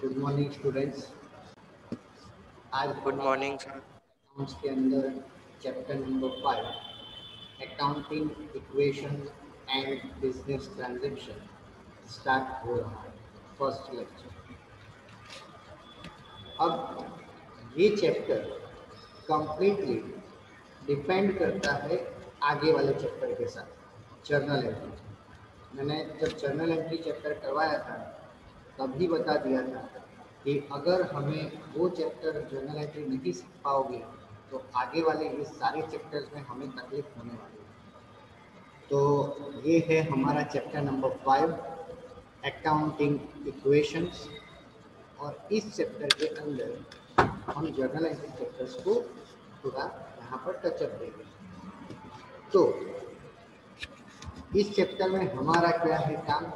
Good morning students. आज good morning sir. Accounts के अंदर chapter number 5 accounting equation and business transaction start हो रहा है। First lecture. अब ये चैप्टर कंप्लीटली डिपेंड करता है आगे वाले चैप्टर के साथ, जर्नल एंट्री। मैंने जब जर्नल एंट्री चैप्टर करवाया था तभी बता दिया था कि अगर हमें वो चैप्टर जर्नल एंट्री नहीं सीख पाओगे तो आगे वाले ये सारे चैप्टर्स में हमें तकलीफ होने वाली है। तो ये है हमारा चैप्टर नंबर 5 अकाउंटिंग इक्वेशंस, और इस चैप्टर के अंदर हम जर्नल एंट्री चैप्टर्स को पूरा यहाँ पर टचअप देंगे। तो इस चैप्टर में हमारा क्या है काम?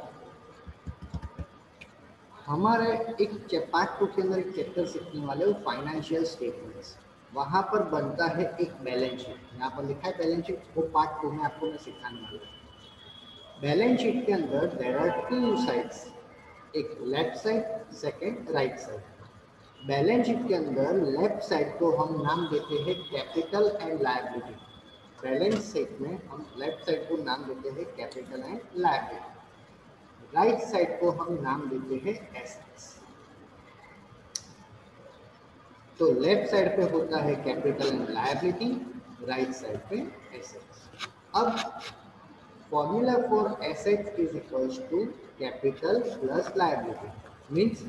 हमारे एक पार्ट 2 के अंदर एक चैप्टर सीखने वाले वो फाइनेंशियल स्टेटमेंट्स। वहाँ पर बनता है एक बैलेंस शीट। यहाँ पर लिखा है बैलेंस शीट, वो पार्ट 2 में आपको मैं सिखाने वाला हूँ। बैलेंस शीट के अंदर देयर आर 2 साइड्स, एक left side, second right side. Balance sheet के अंदर लेफ्ट साइड को हम नाम देते हैं capital and liability. Balance sheet में हम लेफ्ट साइड को नाम देते हैं capital and liability. Right side को हम नाम देते हैं एसेट्स। तो लेफ्ट साइड पे होता है capital and liability, right side पे एसेट्स। अब formula for assets is equals to capital plus liability. Means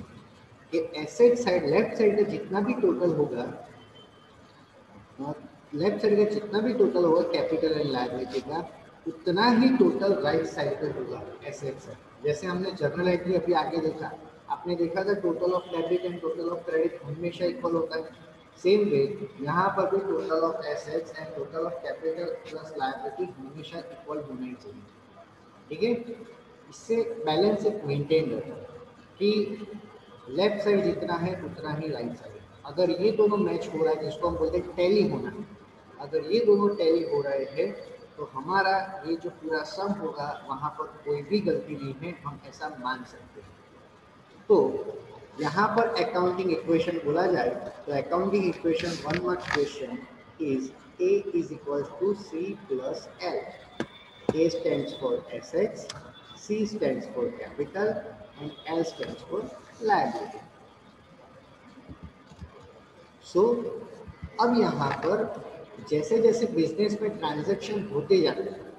कि एसेट साइड, लेफ्ट साइड का जितना भी टोटल होगा, लेफ्ट साइड का जितना भी टोटल होगा कैपिटल एंड लायबिलिटी का, उतना ही टोटल राइट साइड पे होगा एसेट साइड। जैसे हमने जर्नल एंट्री अभी आगे देखा, आपने देखा था total of debit and total of credit हमेशा इक्वल होता है। सेम वे यहाँ पर भी total of assets and total of capital plus liability हमेशा इक्वल होना ही चाहिए। ठीक है, इससे बैलेंस एक मेंटेन रहता है कि लेफ्ट साइड जितना है उतना ही राइट साइड। अगर ये दोनों मैच हो रहा है, जिसको हम बोलते हैं टैली होना, अगर ये दोनों टैली हो रहे हैं तो हमारा ये जो पूरा सम होगा वहाँ पर कोई भी गलती नहीं है, हम ऐसा मान सकते हैं। तो यहाँ पर अकाउंटिंग इक्वेशन बोला जाए तो accounting equation 1 marks question is A is equals to C plus L. A stands for assets, C stands for capital and L stands for liability. So अब यहाँ पर जैसे जैसे बिजनेस में ट्रांजैक्शन होते जाते हैं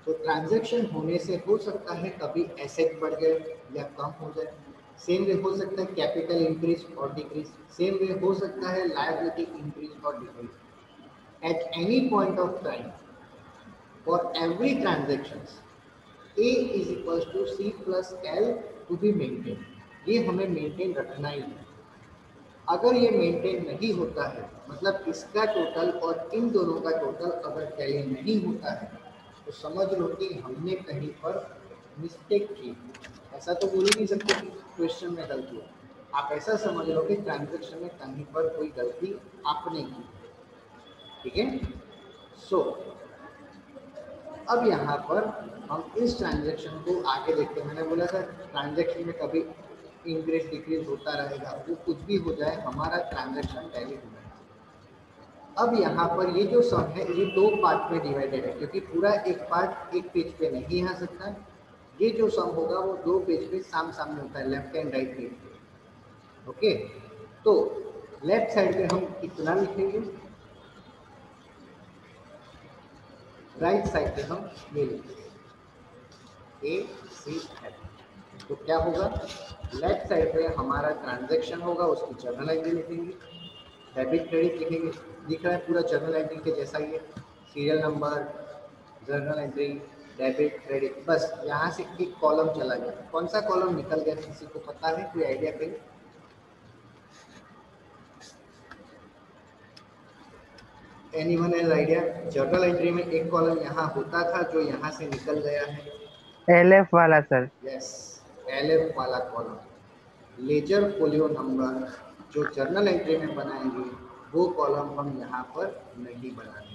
तो ट्रांजैक्शन होने से हो सकता है कभी एसेट बढ़ जाए या कम हो जाए। सेम वे हो सकता है कैपिटल इंक्रीज और डिक्रीज। सेम वे हो सकता है लायबिलिटी इंक्रीज और decrease. At any point of time for every transactions A is equals to C plus L to be maintained. ये हमें मेंटेन रखना ही है। अगर ये मेंटेन नहीं होता है, मतलब इसका टोटल और इन दोनों का टोटल अगर टैली नहीं होता है, तो समझ लो कि हमने कहीं पर मिस्टेक की। ऐसा तो बोल ही नहीं सकते कि क्वेश्चन में गलती है। आप ऐसा समझ लो कि ट्रांजैक्शन में कहीं पर कोई गलती आपने की। ठीक है, सो अब यहाँ पर हम इस ट्रांजैक्शन को आगे देखते हैं। मैंने बोला था ट्रांजैक्शन में कभी इंक्रीज डिक्रीज होता रहेगा, वो कुछ भी हो जाए, हमारा ट्रांजैक्शन टैली होना है। अब यहाँ पर ये जो सम है ये 2 पार्ट में डिवाइडेड है, क्योंकि पूरा एक पार्ट एक पेज पे नहीं आ सकता। ये जो सम होगा वो 2 पेज पे सामने होता है, लेफ्ट एंड राइट पेज पे। ओके, तो लेफ्ट साइड पे हम इतना लिखेंगे, राइट साइड पे हम ये लिखेंगे ACL। तो क्या होगा, लेफ्ट साइड पे हमारा ट्रांजैक्शन होगा, उसकी जर्नल एंट्री लिखेंगे, डेबिट क्रेडिट लिखेंगे। दिख रहा है पूरा जर्नल एंट्री के जैसा ही है, serial number, journal entry, debit credit. बस यहाँ से एक कॉलम चला गया। कौन सा कॉलम निकल गया किसी को पता है? कोई आइडिया कहीं? Anyone has idea? Journal entry में एक कॉलम यहाँ होता था जो यहाँ से निकल गया है। LF वाला सर। यस, LF वाला कॉलम। लेजर फोलियो नंबर जो जर्नल एंट्री में बनाएंगे वो कॉलम हम यहाँ पर नहीं बनाएंगे।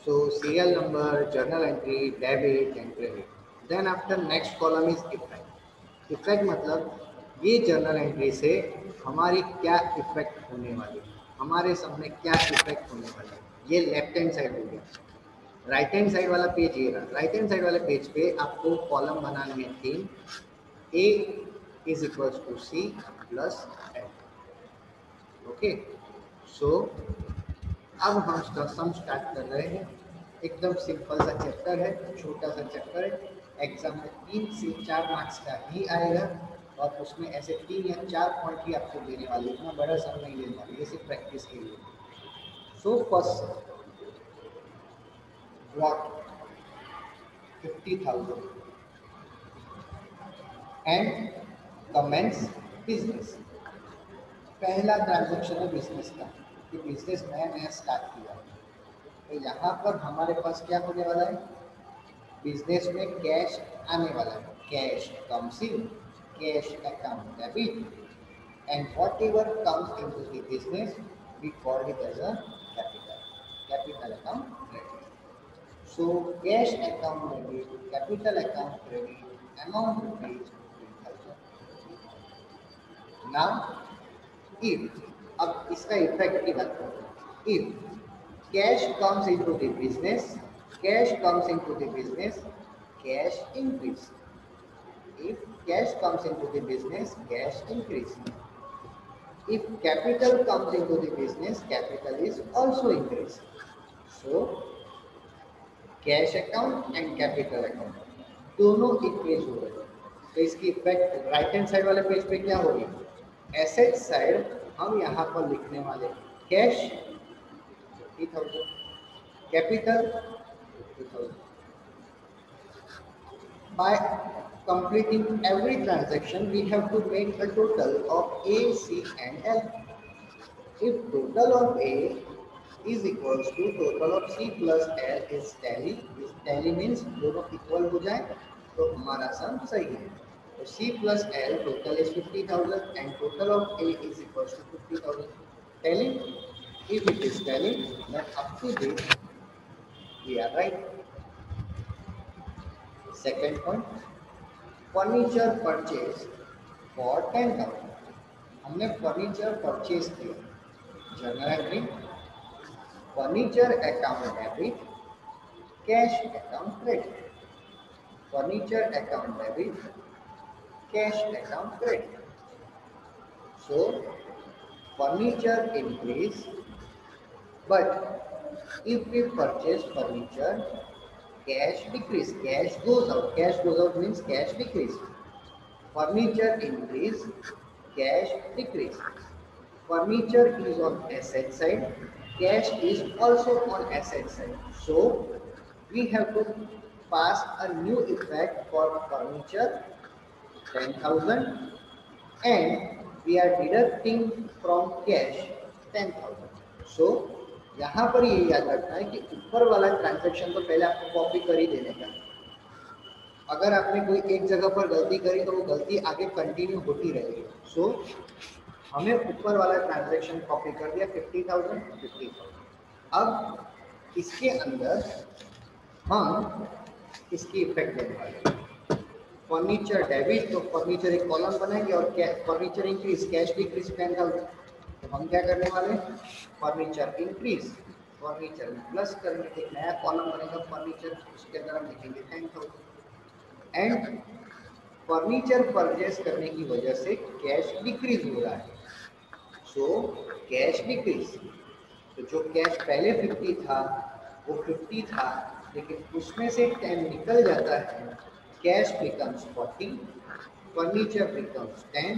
So serial number, journal entry, debit and credit. Then after next column is effect. Effect मतलब ये जर्नल एंट्री से हमारी क्या इफेक्ट होने वाली है, हमारे सब में क्या इफेक्ट होने वाला है, ये लेफ्ट हैंड साइड हो गया। राइट हैंड साइड वाला पेज ये रहा। राइट हैंड साइड वाले पेज पे आपको कॉलम बनाने हैं 3, A is equals to C plus L. Okay, so अब हम सम स्टार्ट कर रहे हैं। एकदम सिंपल सा चैप्टर है, छोटा सा चैप्टर है। एग्जाम में 3 से 4 मार्क्स का ही आएगा और उसमें ऐसे 3 या 4 पॉइंट ही आपको देने वाले, इतना बड़ा सम नहीं देने वाले, ये सिर्फ प्रैक्टिस के लिए। So first block 50,000 and commence business. पहला ट्रांजेक्शन है बिजनेस का, कि बिजनेस नया नया स्टार्ट किया। तो यहाँ पर हमारे पास क्या होने वाला है, बिजनेस में कैश आने वाला है। Cash comes in, cash account debit and whatever comes into the business we call it as a capital, capital account credit. So cash account debit, capital account credit, amount rupees 15,000। Now if, अब इसका effect की बात करते हैं। If cash comes into the business, cash comes into the business, cash increase. If cash comes into the business, cash increase. If capital comes into the business, capital is also increase. So cash account and capital account दोनों increase हो रहे हैं। तो इसकी effect right hand side वाले page पे क्या होगी, एसेट साइड हम यहाँ पर लिखने वाले cash 50,000, capital 50,000. By completing every transaction, we have to make a total of A, C and L. If total of A is equals to total of C plus L is tally, this tally means दोनों equal हो जाए तो हमारा सम सही है। तो C plus L total is 50,000 and total of A is equals to 50,000. Tally, if it is tally, then up to this we are right. Second point, furniture purchase for 10,000. हमने furniture purchase किया, journal entry furniture account debit, cash account credit, furniture account debit, cash account credit. So furniture increase, but if we purchase furniture, cash decrease, cash goes out. Cash goes out means cash decrease. Furniture increase, cash decrease. Furniture is on asset side, cash is also on asset side. So we have to pass a new effect for furniture 10,000 and we are deducting from cash 10,000. So यहाँ पर ये याद रखना है कि ऊपर वाला transaction तो पहले आपको कॉपी कर ही देने का। अगर आपने कोई एक जगह पर गलती करी तो वो गलती आगे कंटिन्यू होती रहेगी। सो हमें ऊपर वाला ट्रांजैक्शन कॉपी कर दिया 50,000 50,000। अब इसके अंदर हम इसकी इफेक्ट देने वाले। फर्नीचर डेबिट, तो फर्नीचर एक कॉलम बनाएंगे और फर्नीचर इंक्रीज, कैश डिक्रीज 10,000। तो हम क्या करने वाले, फर्नीचर इंक्रीज, फर्नीचर में प्लस करेंगे, एक नया कॉलम बनेगा फर्नीचर, उसके अंदर हम लिखेंगे 10,000। एंड फर्नीचर परचेज करने की वजह से कैश डिक्रीज हो रहा है। सो कैश डिक्रीज, तो जो कैश पहले 50 था वो 50 था, लेकिन उसमें से 10 निकल जाता है, cash becomes 40, furniture becomes 10,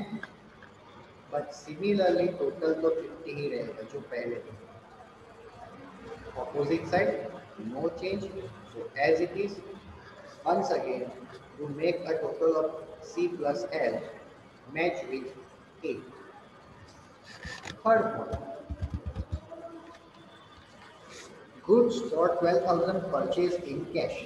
but similarly total तो 50 ही रहेगा जो पहले था। Opposite side no change, so as it is. once again to make a total of C plus L match with A. Third point, goods for 12,000 purchased in cash.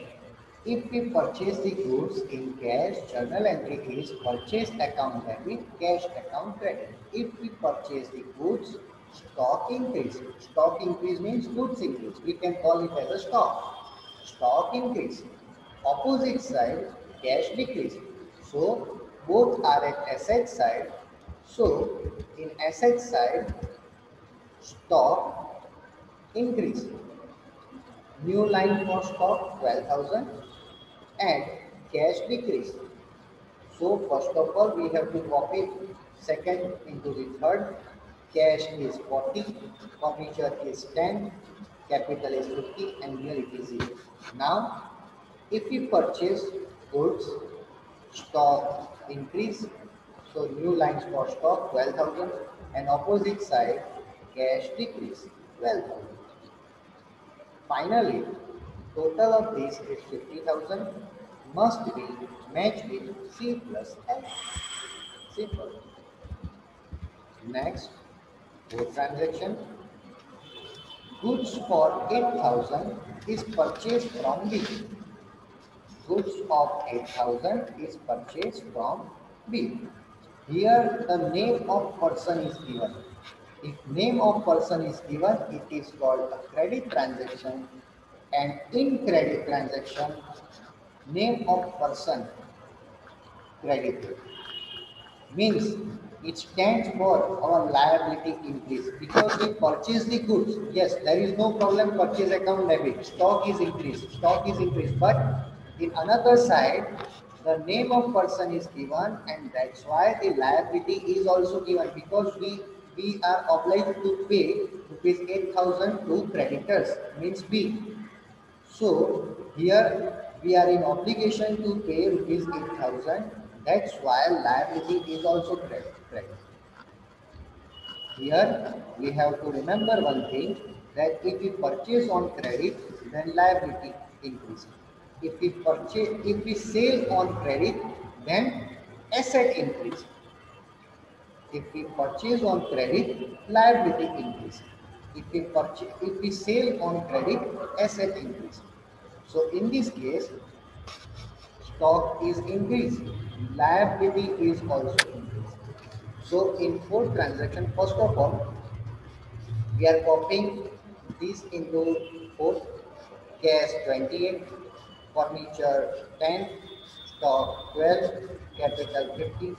If we purchase the goods in cash, journal entry is purchase account debit, cash account credit. If we purchase the goods, stock increase. Stock increase means goods increase. We can call it as a stock. Stock increase. Opposite side, cash decrease. So both are at asset side. So in asset side, stock increase. New line for stock 12,000 and cash decrease. So first of all, we have to copy second into the third. Cash is 40, furniture is 10, capital is 50, and here it is 0. Now, if we purchase goods, stock increase. So new lines for stock 12,000 and opposite side cash decrease 12,000. Finally, total of this is 50,000 must be matched with C plus L. Simple. Next, fourth transaction. Goods for 8,000 is purchased from B. Goods of 8,000 is purchased from B. Here the name of person is given. If name of person is given, it is called a credit transaction, and in credit transaction, name of person credited means it stands for our liability increase because we purchase the goods. Yes, there is no problem, purchase account debit, stock is increased, but in another side the name of person is given, and that's why the liability is also given because we are obliged to pay rupees 8,000 to creditors means B. So here we are in obligation to pay rupees 8,000. That's why liability is also credit. Here we have to remember one thing, that if we purchase on credit, then liability increases. If we sell on credit, then asset increase. If we purchase on credit, liability increase. If we sell on credit, asset increase. So in this case, stock is increased, liability is also increased. So in fourth transaction, first of all, we are copying this into fourth. Cash 28, furniture 10, stock 12, capital 50.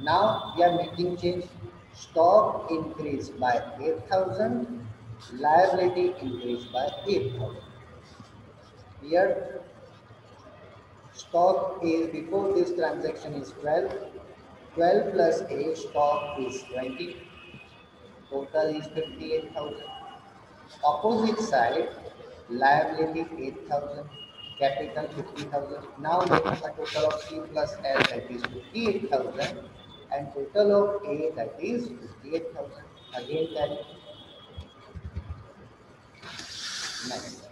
Now we are making change. Stock increased by 8,000, liability increased by 8,000. Here stock is before this transaction is 12. 12 plus 8, stock is 20. Total is 58,000. Opposite side, liability 8,000, capital 50,000. Now making a total of C plus L, that is 58,000, and total of A, that is 58,000. Again tally. Next.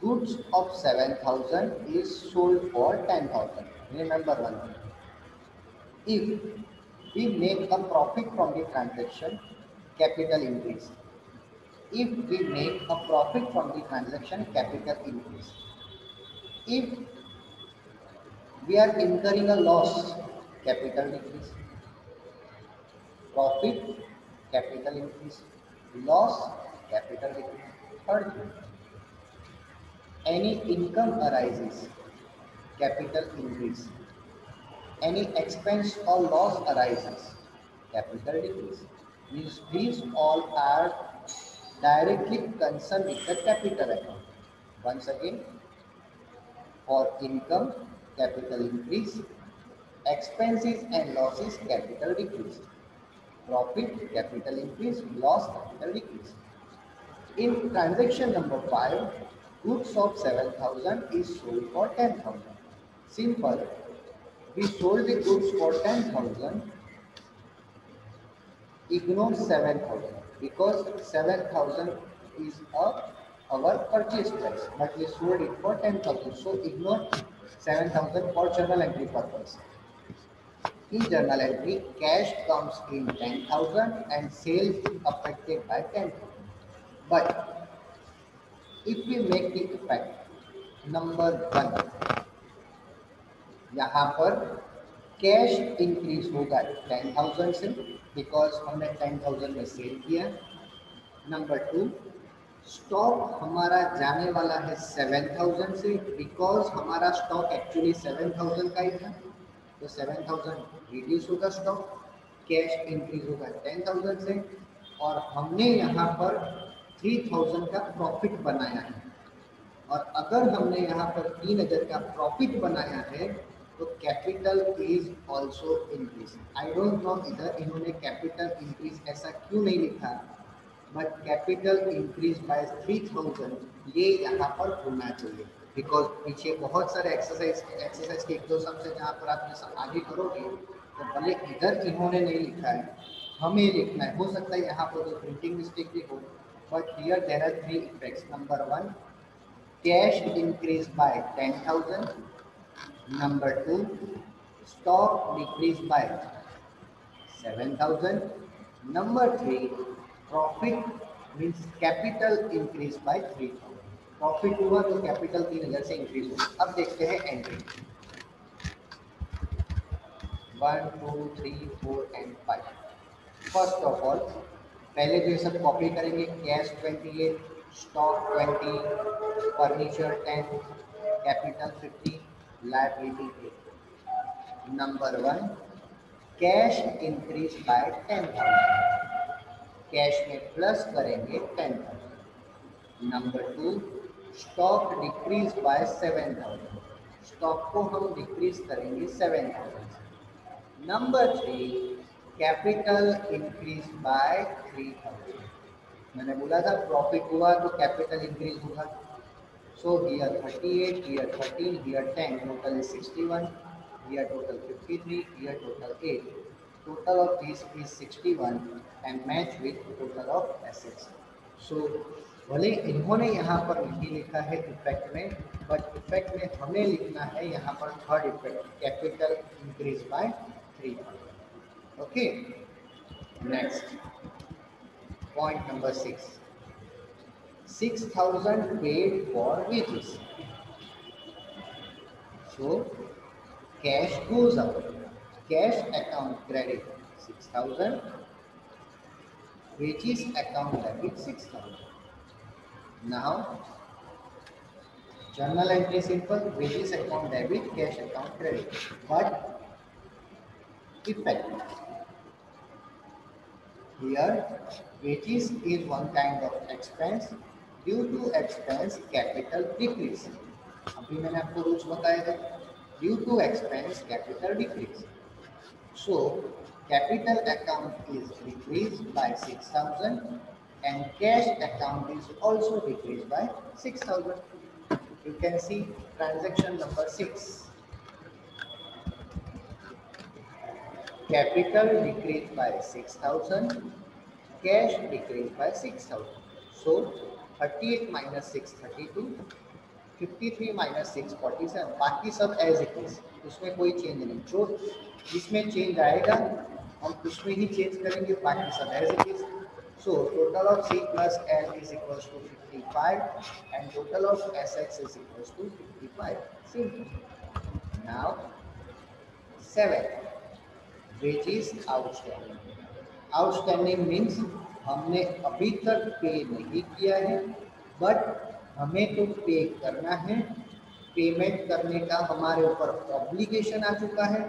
Goods of 7,000 is sold for 10,000. Remember one thing. If we make a profit from the transaction, capital increase. If we make a profit from the transaction, capital increase. If we are incurring a loss, capital decrease. Profit, capital increase. Loss, capital decrease. Third, any income arises, capital increase. Any expense or loss arises, capital decrease. Means these all are directly concerned with the capital account. Once again, for income, capital increase. Expenses and losses, capital decrease. Profit, capital increase. Loss, capital decrease. In transaction number 5, goods of 7,000 is sold for 10,000. Simple. We sold the goods for 10,000. Ignore 7,000 because 7,000 is our purchase price, but we sold it for 10,000. So ignore 7,000 for journal entry purpose. In journal entry, cash comes in 10,000 and sales affected by 10,000. But if we make the effect number 1, यहाँ पर cash increase होगा 10,000 से because हमने 10,000 में cell किया. Number 2, stock हमारा जाने वाला है 7,000 से बिकॉज हमारा स्टॉक एक्चुअली 7,000 का ही था. तो 7,000 रिड्यूस होगा स्टॉक, कैश इंक्रीज होगा 10,000 से, और हमने यहाँ पर 3,000 का प्रॉफिट बनाया है। और अगर हमने यहाँ पर 3,000 का प्रॉफिट बनाया है तो capital is also increase. I don't know इधर इन्होंने कैपिटल इंक्रीज ऐसा क्यों नहीं लिखा, बट कैपिटल इंक्रीज बाय 3,000 ये यहाँ पर होना चाहिए, बिकॉज पीछे बहुत सारे एक्सरसाइज के एक दो सम से जहाँ पर आप ये आगे करोगे तो भले इधर इन्होंने नहीं लिखा है, हमें लिखना है। हो सकता है यहाँ पर तो प्रिंटिंग मिस्टेक भी हो, but here there are 3 effects. Number 1, cash increased by 10,000. Number 2, stock decreased by 7,000. Number 3, profit means capital increased by 3,000. Profit हुआ तो कैपिटल 3,000 से इंक्रीज हुआ। अब देखते हैं entry 1, 2, 3, 4 and 5। First of all पहले तो ये सब कॉपी करेंगे। Cash 28, stock 20, furniture 10, capital 50, liability 8। Number 1, cash increase by 10,000, cash में प्लस करेंगे 10,000। Number 2, stock decrease by 7,000, stock को हम डिक्रीज करेंगे 7,000। Number 3, capital increase by 3,000। मैंने बोला था प्रॉफिट हुआ तो कैपिटल इंक्रीज होगा। So here 38, here 13, here 10, total is 61, here total 53, here total 8। Total of this is 61 and match with total of assets. So भले इन्होंने यहाँ पर नहीं लिखा है इफेक्ट में, बट इफेक्ट में हमें लिखना है यहाँ पर third effect, capital increase by 3,000। Okay, next point number 6, 6,000 paid for wages. So cash goes up, cash account credit 6,000, wages account debit 6,000. Now journal entry simple, wages account debit, cash account credit, but effect here wages is one kind of expense, due to expense capital decrease। अभी मैंने आपको rules बताए थे, due to expense capital decrease. So capital account is decrease by 6,000 and cash account is also decrease by 6,000। You can see transaction number 6, capital decreased by 6,000, cash decreased by 6,000. So 38 minus 6 32, 53 minus 6 47, बाकी सब as it is, उसमें कोई change नहीं। जो जिसमें change आएगा हम उसमें ही चेंज करेंगे, बाकी सब as it is. So total of C plus L is equals to 55 and total of assets is equals to 55. Simple. Now 7, wages outstanding। Outstanding means हमने अभी तक पे नहीं किया है, बट हमें तो पे करना है। पेमेंट करने का हमारे ऊपर ऑब्लिगेशन आ चुका है,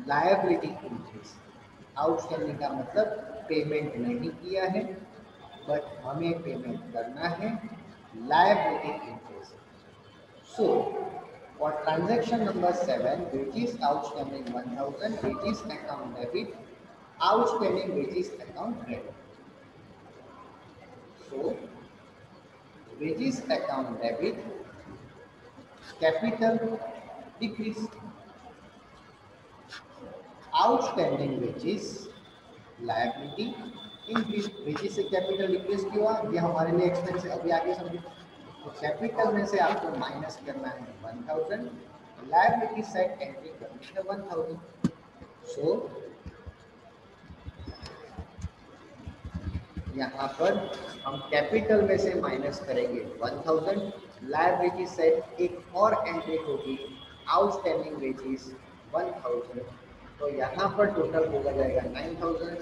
लायबिलिटी इंक्रीज। आउटस्टैंडिंग का मतलब पेमेंट नहीं किया है, बट हमें पेमेंट करना है, liability increase. So for transaction number 7, wages outstanding 1,000, wages account debit, outstanding wages account credit. So wages account debit, capital decrease, outstanding wages liability increase। wages से capital decrease क्यों हुआ, ये हमारे लिए एक्सपेंस है, अभी आगे समझो। तो कैपिटल में से आपको माइनस करना है 1,000, लायबिलिटी साइड एंट्री करनी है 1,000। सो यहाँ पर हम कैपिटल में से माइनस करेंगे 1,000, लायबिलिटी साइड एक और एंट्री होगी आउटस्टैंडिंग वेजेस 1,000। तो यहाँ पर टोटल होगा जाएगा 9,000,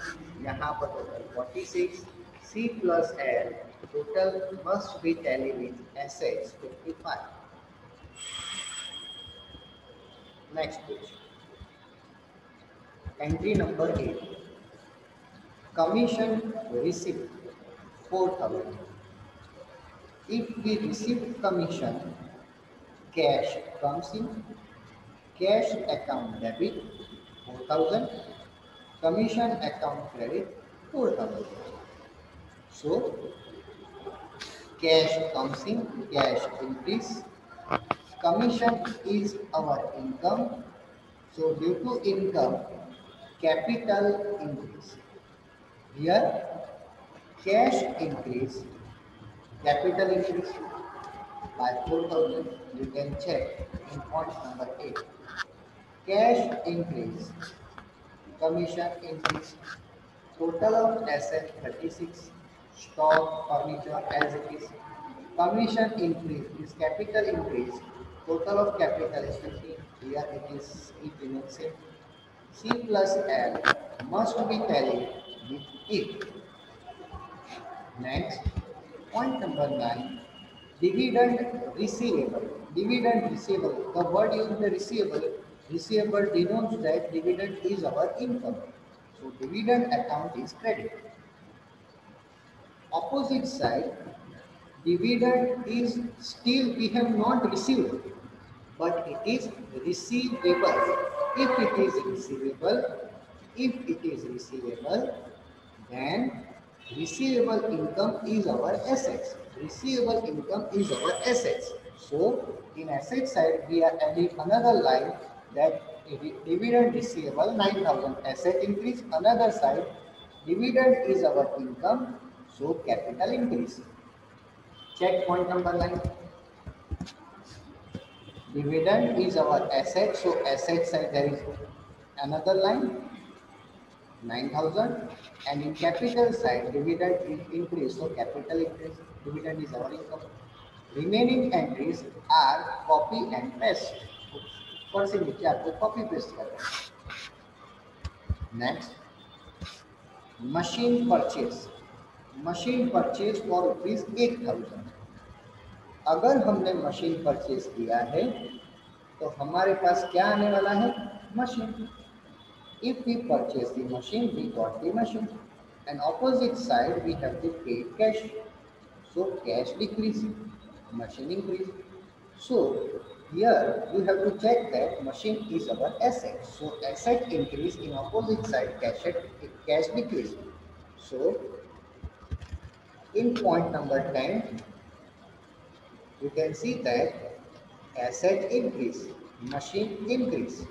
यहाँ पर total 46। C plus L total must be tally with assets 55. Next page, Entry number 8. Commission received 4,000. If we receive commission, cash comes in, cash account debit 4,000, commission account credit 4,000. So cash comes in, cash increase, commission is our income, so due to income, capital increase. Here cash increase, capital increase by 4,000. You can check in point number 8. Cash increase, commission increase, total of asset 36, stock, furniture as it is. Commission increase is capital increase, total of capital is 50. Here it remains same. C plus L must be tallied with it. Next, point number 9, dividend receivable. Dividend receivable, the word used the receivable denotes that dividend is our income. So dividend account is credit. Opposite side, dividend is still we have not received, but it is receivable. If it is receivable, then receivable income is our assets. Receivable income is our assets. So in asset side, we are adding another line that dividend receivable 9,000, asset increase. Another side, dividend is our income, so capital increase. Check point number 9. Dividend is our asset, so asset side there is another line 9,000, and in capital side dividend is increase, so capital increase. Dividend is our income. Remaining entries are copy and paste. ऊपर से नीचे आपको copy paste करना है. Next, machine purchase. Machine purchase for ₹8,000. अगर हमने machine purchase किया है तो हमारे पास क्या आने वाला है? Machine. If we purchase the machine, we got the machine. And opposite side, we have to pay cash. So cash decrease, machine increase. So here you have to check that machine is our asset. So asset increase, in opposite side cash decrease. So in point number 10, you can see that asset increase, machine increase.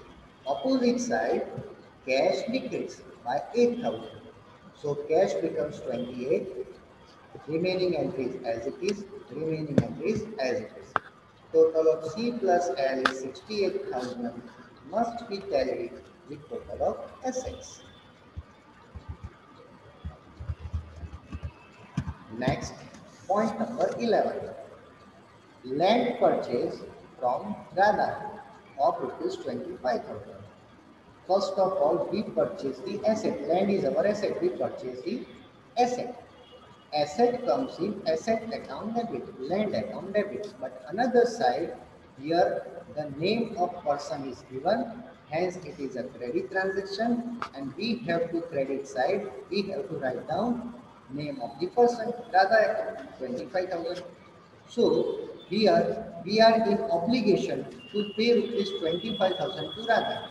Opposite side cash decrease by 8,000. So cash becomes 28. Remaining entries as it is. Remaining entries as it is. Total of C plus L is 68,000. Must be tallied with total of assets. Next, point number 11. Land purchase from Radha of ₹25,000. First of all, we purchase the asset. Land is our asset. We purchase the asset. Asset comes in asset account debit, land account debit. But another side, here the name of person is given. Hence, it is a credit transaction, and we have to credit side. We have to write down name of the person. Radha account 25,000. So here we are in obligation to pay ₹25,000 to Radha.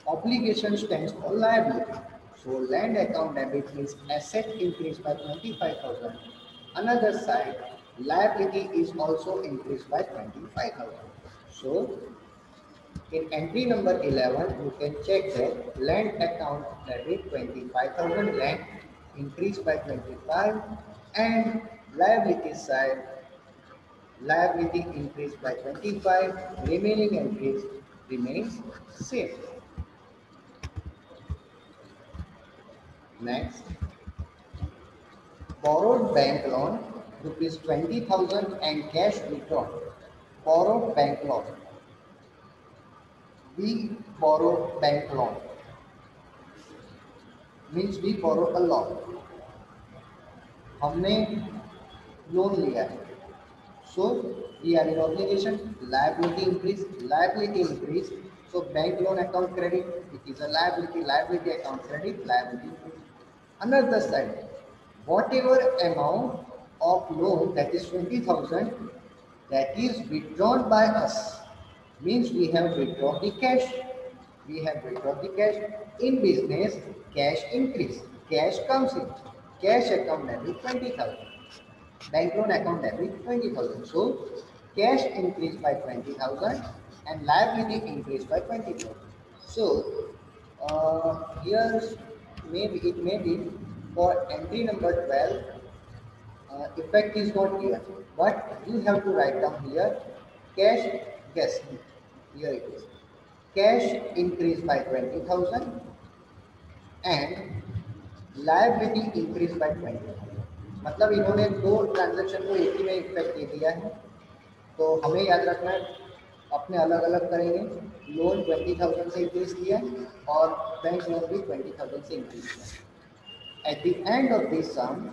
Obligation stands for liability. So land account debit means asset increased by 25,000. Another side, liability is also increased by 25,000. So in entry number 11, you can check that land account debit 25,000, land increased by 25, and liability side, liability increased by 25, remaining entries remains same. Next, borrowed bank loan ₹20,000 and cash withdrawn. Borrowed bank loan. We borrow bank loan means we borrow a loan. हमने loan लिया है. So we are in obligation. Liability increase. Liability increase. So bank loan account credit, it is a liability, liability account credit, liability. Another side, whatever amount of loan that is 20,000 that is withdrawn by us, means we have withdrawn the cash. We have withdrawn the cash. In business, cash increase, cash comes in, cash account debit 20,000, bank loan account debit 20,000. So cash increased by 20,000 and liability increased by 20,000. So here maybe it may be for entry number 12, effect is not here, but you have to write down here cash. Yes, here it is. Cash increased by 20,000 and liability increase by 20,000। मतलब इन्होंने दो transaction को एक ही में effect दे दिया है, तो हमें याद रखना है अपने अलग अलग करेंगे। लोन 20,000 से इंक्रीज किया और बैंक लोन भी 20,000 से इंक्रीज किया। At the end of this sum,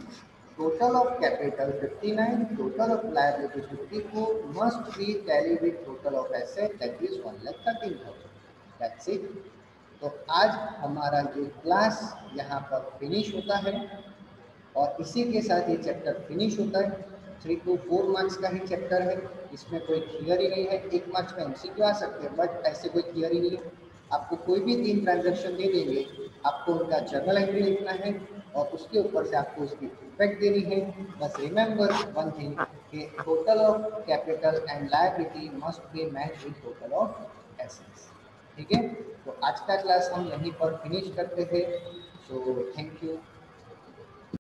total of capital 59, total of liability 54 must be tally with total of asset that is 1,13,000। That's it. तो आज हमारा ये क्लास यहाँ पर फिनिश होता है और इसी के साथ ये चैप्टर फिनिश होता है। 3 to 4 मार्क्स का ही चैप्टर है, इसमें कोई थियरी नहीं है। 1 मार्क्स में एमसीक्यू आ सकते हैं, बट ऐसे कोई थियरी नहीं है। आपको कोई भी 3 ट्रांजैक्शन दे देंगे, आपको उनका जर्नल एंट्री लिखना है और उसके ऊपर से आपको उसकी इफेक्ट देनी है। बस रिमेंबर वन थिंग कि total of capital and liability must be match with total of assets. ठीक है, तो आज का क्लास हम यहीं पर फिनिश करते हैं। So thank you.